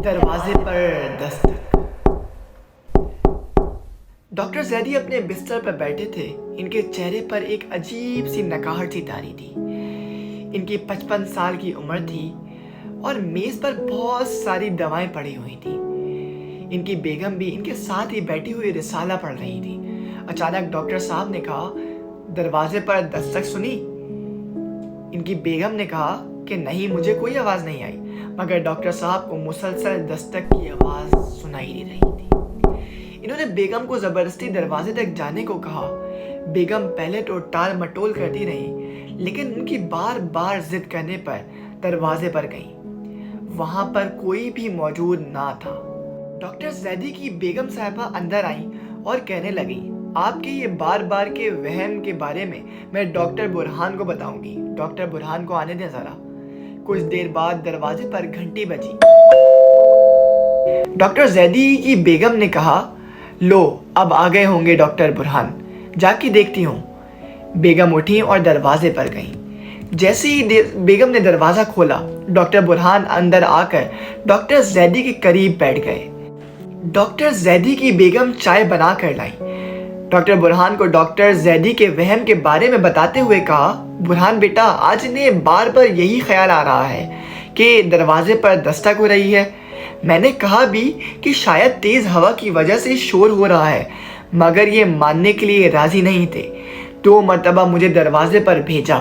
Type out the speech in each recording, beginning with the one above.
दरवाजे पर दस्तक। डॉक्टर जैदी अपने बिस्तर पर बैठे थे। इनके चेहरे पर एक अजीब सी नकाहट सी तारी थी। इनकी 55 साल की उम्र थी और मेज पर बहुत सारी दवाएं पड़ी हुई थी। इनकी बेगम भी इनके साथ ही बैठी हुई रिसाला पढ़ रही थी। अचानक डॉक्टर साहब ने कहा, दरवाजे पर दस्तक सुनी? इनकी बेगम ने कहा कि नहीं, मुझे कोई आवाज नहीं आई, मगर डॉक्टर साहब को मुसलसल दस्तक की आवाज सुनाई दे रही थी। इन्होंने बेगम को जबरदस्ती दरवाजे तक जाने को कहा। बेगम पहले तो टाल मटोल करती रही, लेकिन उनकी बार बार जिद करने पर दरवाजे पर गई। वहां पर कोई भी मौजूद ना था। डॉक्टर जैदी की बेगम साहिबा अंदर आई और कहने लगी, आपके ये बार बार के वहम के बारे में मैं डॉक्टर बुरहान को बताऊंगी। डॉक्टर बुरहान को आने दें जरा। कुछ देर बाद दरवाजे पर घंटी बजी। डॉक्टर जैदी की बेगम ने कहा, लो अब आ गए होंगे डॉक्टर बुरहान, जाके देखती हूँ। बेगम उठी और दरवाजे पर गईं। जैसे ही बेगम ने दरवाजा खोला, डॉक्टर बुरहान अंदर आकर डॉक्टर जैदी के करीब बैठ गए। डॉक्टर जैदी की बेगम चाय बना कर लाई। डॉक्टर बुरहान को डॉक्टर जैदी के वहम के बारे में बताते हुए कहा, बुरहान बेटा, आज इन्हें बार बार यही ख्याल आ रहा है कि दरवाजे पर दस्तक हो रही है। मैंने कहा भी कि शायद तेज हवा की वजह से शोर हो रहा है, मगर ये मानने के लिए राजी नहीं थे। 2 मरतबा मुझे दरवाजे पर भेजा।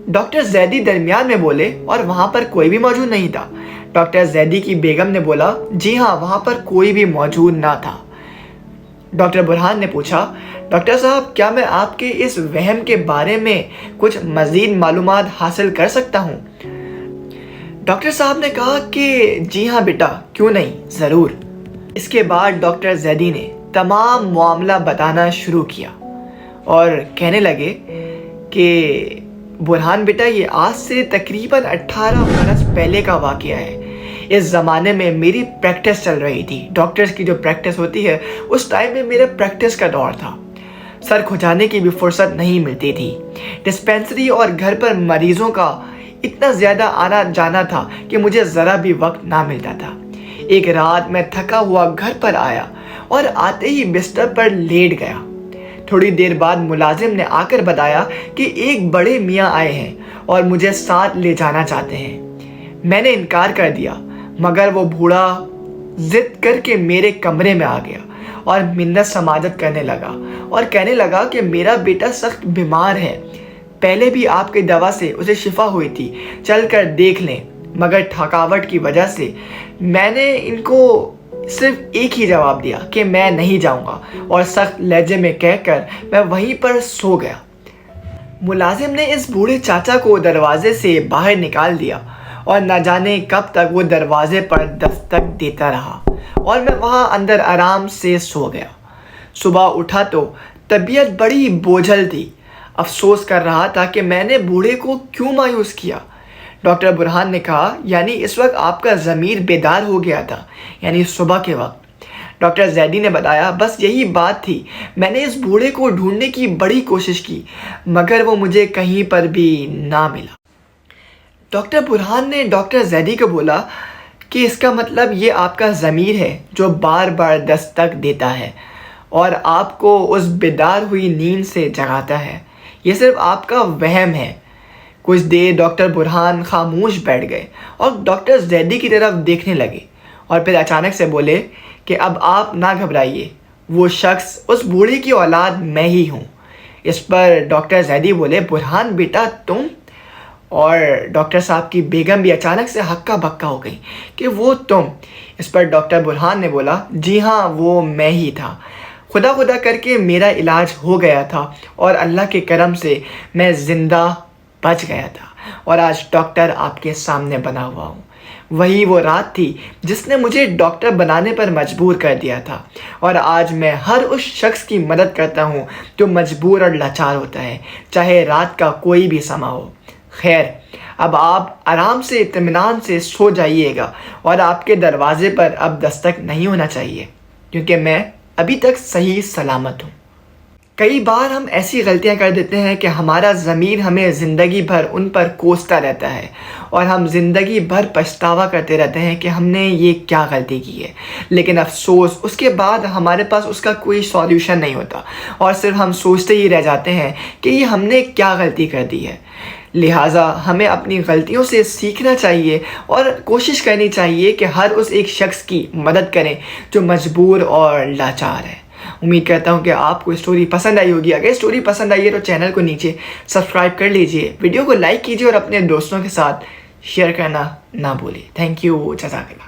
डॉक्टर जैदी दरमियान में बोले, और वहां पर कोई भी मौजूद नहीं था। डॉक्टर जैदी की बेगम ने बोला, जी हाँ, वहां पर कोई भी मौजूद ना था। डॉक्टर बुरहान ने पूछा, डॉक्टर साहब, क्या मैं आपके इस वहम के बारे में कुछ मजीद मालूमात हासिल कर सकता हूँ? डॉक्टर साहब ने कहा कि जी हाँ बेटा, क्यों नहीं, ज़रूर। इसके बाद डॉक्टर जैदी ने तमाम मामला बताना शुरू किया और कहने लगे कि बुरहान बेटा, ये आज से तकरीबन 18 बरस पहले का वाक़या है। इस ज़माने में मेरी प्रैक्टिस चल रही थी। डॉक्टर्स की जो प्रैक्टिस होती है, उस टाइम में मेरा प्रैक्टिस का दौर था। सर खुजाने की भी फुर्सत नहीं मिलती थी। डिस्पेंसरी और घर पर मरीजों का इतना ज़्यादा आना जाना था कि मुझे ज़रा भी वक्त ना मिलता था। एक रात मैं थका हुआ घर पर आया और आते ही बिस्तर पर लेट गया। थोड़ी देर बाद मुलाजिम ने आकर बताया कि एक बड़े मियाँ आए हैं और मुझे साथ ले जाना चाहते हैं। मैंने इनकार कर दिया, मगर वो बूढ़ा जिद करके मेरे कमरे में आ गया और मिन्नत समाजत करने लगा और कहने लगा कि मेरा बेटा सख्त बीमार है, पहले भी आपकी दवा से उसे शिफा हुई थी, चल कर देख लें। मगर थकावट की वजह से मैंने इनको सिर्फ एक ही जवाब दिया कि मैं नहीं जाऊंगा, और सख्त लहजे में कहकर मैं वहीं पर सो गया। मुलाजिम ने इस बूढ़े चाचा को दरवाजे से बाहर निकाल दिया और न जाने कब तक वो दरवाजे पर दस्तक देता रहा और मैं वहाँ अंदर आराम से सो गया। सुबह उठा तो तबीयत बड़ी बोझल थी। अफसोस कर रहा था कि मैंने बूढ़े को क्यों मायूस किया। डॉक्टर बुरहान ने कहा, यानी इस वक्त आपका ज़मीर बेदार हो गया था, यानी सुबह के वक्त। डॉक्टर जैदी ने बताया, बस यही बात थी। मैंने इस बूढ़े को ढूंढने की बड़ी कोशिश की, मगर वो मुझे कहीं पर भी ना मिला। डॉक्टर बुरहान ने डॉक्टर जैदी को बोला कि इसका मतलब ये आपका ज़मीर है जो बार बार दस्तक देता है और आपको उस बेदार हुई नींद से जगाता है। ये सिर्फ आपका वहम है। कुछ देर डॉक्टर बुरहान खामोश बैठ गए और डॉक्टर जैदी की तरफ देखने लगे और फिर अचानक से बोले कि अब आप ना घबराइए, वो शख्स उस बूढ़े की औलाद मैं ही हूँ। इस पर डॉक्टर जैदी बोले, बुरहान बेटा तुम? और डॉक्टर साहब की बेगम भी अचानक से हक्का बक्का हो गई कि वो तुम? इस पर डॉक्टर बुरहान ने बोला, जी हाँ, वो मैं ही था। खुदा खुदा करके मेरा इलाज हो गया था और अल्लाह के करम से मैं ज़िंदा बच गया था और आज डॉक्टर आपके सामने बना हुआ हूँ। वही वो रात थी जिसने मुझे डॉक्टर बनाने पर मजबूर कर दिया था और आज मैं हर उस शख्स की मदद करता हूँ जो मजबूर और लाचार होता है, चाहे रात का कोई भी समा हो। खैर, अब आप आराम से इत्मीनान से सो जाइएगा और आपके दरवाजे पर अब दस्तक नहीं होना चाहिए, क्योंकि मैं अभी तक सही सलामत हूँ। کئی بار ہم ایسی غلطیاں کر دیتے ہیں کہ ہمارا ضمیر ہمیں زندگی بھر ان پر کوستا رہتا ہے اور ہم زندگی بھر پچھتاوا کرتے رہتے ہیں کہ ہم نے یہ کیا غلطی کی ہے، لیکن افسوس اس کے بعد ہمارے پاس اس کا کوئی سولیوشن نہیں ہوتا اور صرف ہم سوچتے ہی رہ جاتے ہیں کہ یہ ہم نے کیا غلطی کر دی ہے۔ لہٰذا ہمیں اپنی غلطیوں سے سیکھنا چاہیے اور کوشش کرنی چاہیے کہ ہر اس ایک شخص کی مدد کریں جو مجبور اور لاچار ہے۔ امید کرتا ہوں کہ آپ کو اسٹوری پسند آئی ہوگی۔ اگر اسٹوری پسند آئی ہے تو چینل کو نیچے سبسکرائب کر لیجئے، ویڈیو کو لائک کیجئے اور اپنے دوستوں کے ساتھ شیئر کرنا نہ بھولیں۔ تھینک یو، جزاک اللہ۔